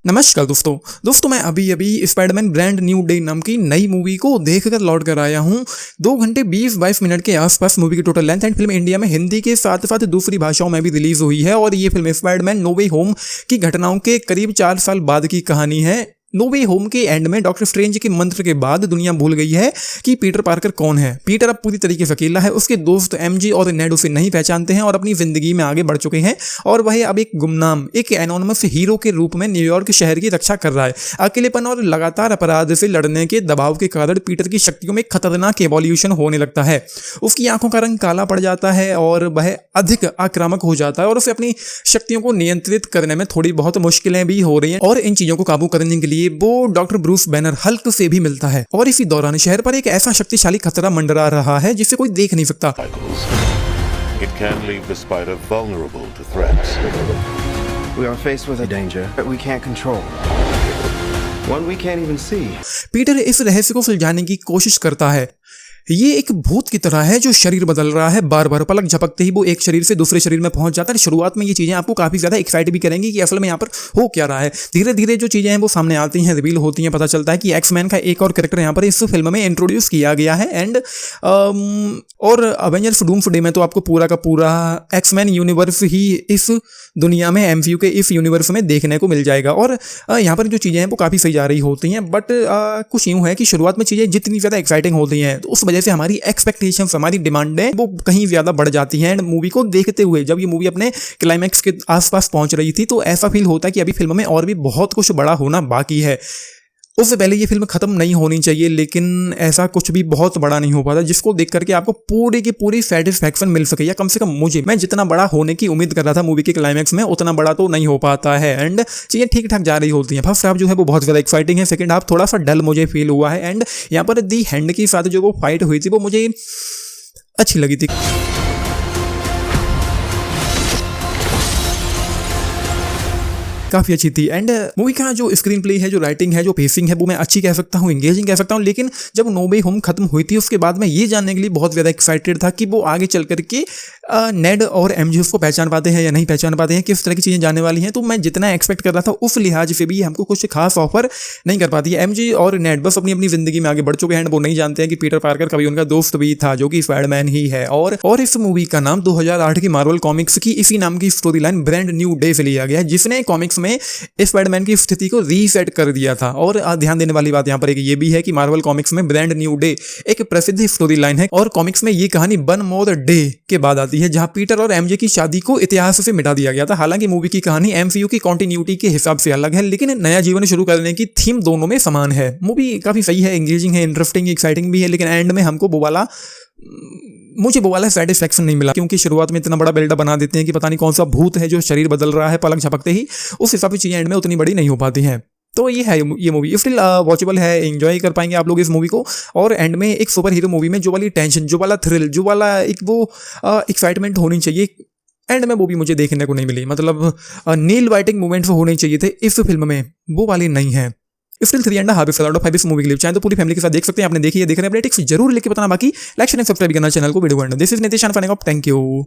नमस्कार दोस्तों मैं अभी स्पाइडरमैन ब्रांड न्यू डे नाम की नई मूवी को देखकर लौट कर आया हूं। 2 घंटे 20-22 मिनट के आसपास मूवी की total length and film India में हिंदी के साथ साथ दूसरी भाषाओं में भी रिलीज हुई है और ये फिल्म स्पाइडरमैन नो वे होम की घटनाओं के करीब 4 साल बाद की कहानी है। नो वे होम के एंड में डॉक्टर स्ट्रेंज के मंत्र के बाद दुनिया भूल गई है कि पीटर पार्कर कौन है। पीटर अब पूरी तरीके से अकेला है, उसके दोस्त एमजी और नेड उसे नहीं पहचानते हैं और अपनी जिंदगी में आगे बढ़ चुके हैं और वह अब एक गुमनाम एक एनोनिमस हीरो के रूप में न्यूयॉर्क शहर की रक्षा कर रहा है। अकेलेपन और लगातार अपराध से लड़ने के दबाव के कारण पीटर की शक्तियों में खतरनाक एवोल्यूशन होने लगता है। उसकी आंखों का रंग काला पड़ जाता है और वह अधिक आक्रामक हो जाता है और उसे अपनी शक्तियों को नियंत्रित करने में थोड़ी बहुत मुश्किलें भी हो रही हैं और इन चीजों को काबू करने के लिए वो डॉक्टर ब्रूस बैनर हल्क से भी मिलता है और इसी दौरान शहर पर एक ऐसा शक्तिशाली खतरा मंडरा रहा है जिसे कोई देख नहीं सकता। It can leave the spider vulnerable to threats. We are faced with a danger that we can't control. One we can't even see. Peter इस रहस्य को सुलझाने की कोशिश करता है। ये एक भूत की तरह है जो शरीर बदल रहा है, बार बार पलक झपकते ही वो एक शरीर से दूसरे शरीर में पहुंच जाता है। शुरुआत में ये चीजें आपको काफी ज्यादा एक्साइट भी करेंगी कि असल में यहाँ पर हो क्या रहा है। धीरे धीरे जो चीजें हैं वो सामने आती हैं, रिवील होती हैं, पता चलता है कि एक्समैन का एक और कैरेक्टर यहाँ पर इस फिल्म में इंट्रोड्यूस किया गया है एंड और अवेंजर्स डूम्सडे में तो आपको पूरा का पूरा एक्समैन यूनिवर्स ही इस दुनिया में एमसीयू के इस यूनिवर्स में देखने को मिल जाएगा और यहाँ पर जो चीजें हैं वो काफी सही जा रही होती हैं। बट कुछ यूं है कि शुरुआत में चीजें जितनी ज्यादा एक्साइटिंग होती हैं तो उस वजह से हमारी एक्सपेक्टेशंस, हमारी डिमांडें वो कहीं ज्यादा बढ़ जाती हैं एंड मूवी को देखते हुए जब ये मूवी अपने क्लाइमैक्स के आसपास पहुंच रही थी तो ऐसा फील होता है कि अभी फिल्म में और भी बहुत कुछ बड़ा होना बाकी है। उससे पहले ये फिल्म खत्म नहीं होनी चाहिए, लेकिन ऐसा कुछ भी बहुत बड़ा नहीं हो पाता जिसको देख करके आपको पूरी की पूरी सेटिस्फैक्शन मिल सके, या कम से कम मुझे, मैं जितना बड़ा होने की उम्मीद कर रहा था मूवी के क्लाइमैक्स में उतना बड़ा तो नहीं हो पाता है एंड चीजें ठीक ठाक जा रही होती हैं। फर्स्ट हाफ जो है वो बहुत ज्यादा एक्साइटिंग है, सेकंड हाफ थोड़ा सा डल मुझे फील हुआ है एंड यहाँ पर दी हैंड के साथ जो वो फाइट हुई थी वो मुझे अच्छी लगी थी। काफी अच्छी थी एंड मूवी का जो स्क्रीन प्ले है, जो राइटिंग है, जो पेसिंग है वो मैं अच्छी कह सकता हूँ, एंगेजिंग कह सकता हूँ। लेकिन जब नो वे होम खत्म हुई थी उसके बाद मैं ये जानने के लिए बहुत ज्यादा एक्साइटेड था कि वो आगे चल करके नेड और एमजी उसको पहचान पाते हैं या नहीं पहचान पाते हैं, किस तरह की चीजें जाने वाली हैं। तो मैं जितना एक्सपेक्ट कर रहा था उस लिहाज से भी हमको कुछ खास ऑफर नहीं कर पाती है। एमजी और नेड बस अपनी अपनी जिंदगी में आगे बढ़ चुके हैं, वो नहीं जानते हैं कि पीटर पार्कर कभी उनका दोस्त भी था जो कि स्पाइडरमैन ही है। और इस मूवी का नाम 2008 की मार्वल कॉमिक्स की इसी नाम की story line brand new day से लिया गया है, जिसने कॉमिक्स में स्पाइडरमैन की स्थिति को रीसेट कर दिया था। और ध्यान देने वाली बात यहाँ पर एक ये भी है कि मार्वल कॉमिक्स में ब्रांड न्यू डे एक प्रसिद्ध स्टोरी लाइन है और कॉमिक्स में ये कहानी वन मोर डे के बाद आती है, जहां पीटर और एमजे की शादी को इतिहास से मिटा दिया गया था। हालांकि मूवी की कहानी एमसीयू की कंटिन्यूटी के हिसाब से अलग है, लेकिन नया जीवन शुरू करने की थीम दोनों में समान है। मूवी काफी सही है, एंगेजिंग है, इंटरेस्टिंग, एक्साइटिंग भी है, लेकिन एंड में हमको मुझे वो वाला सेटिस्फैक्शन नहीं मिला, क्योंकि शुरुआत में इतना बड़ा बिल्डअप बना देते हैं कि पता नहीं कौन सा भूत है जो शरीर बदल रहा है पलक झपकते ही, उस हिसाब से चीजें एंड में उतनी बड़ी नहीं हो पाती हैं। तो ये है, ये मूवी स्टिल वॉचेबल है, एंजॉय कर पाएंगे आप लोग इस मूवी को। और एंड में एक सुपर हीरो मूवी में जो वाली टेंशन, जो वाला थ्रिल, जो वाला एक वो एक्साइटमेंट होनी चाहिए एंड में, वो भी मुझे देखने को नहीं मिली। मतलब नील वाइटिंग मूवमेंट्स होने चाहिए थे इस फिल्म में, वो वाली नहीं है। स्टिल 3.5 इस मूवी के लिए चाहे तो पूरी फैमिली के साथ देख सकते हैं। आपने देखी है, देख रहे हैं, अपने टिप्स जरूर लेके बताना। बाकी लाइक शेयर सब्सक्राइब करना चैनल को, वीडियो को। This is Nitesh, thank you.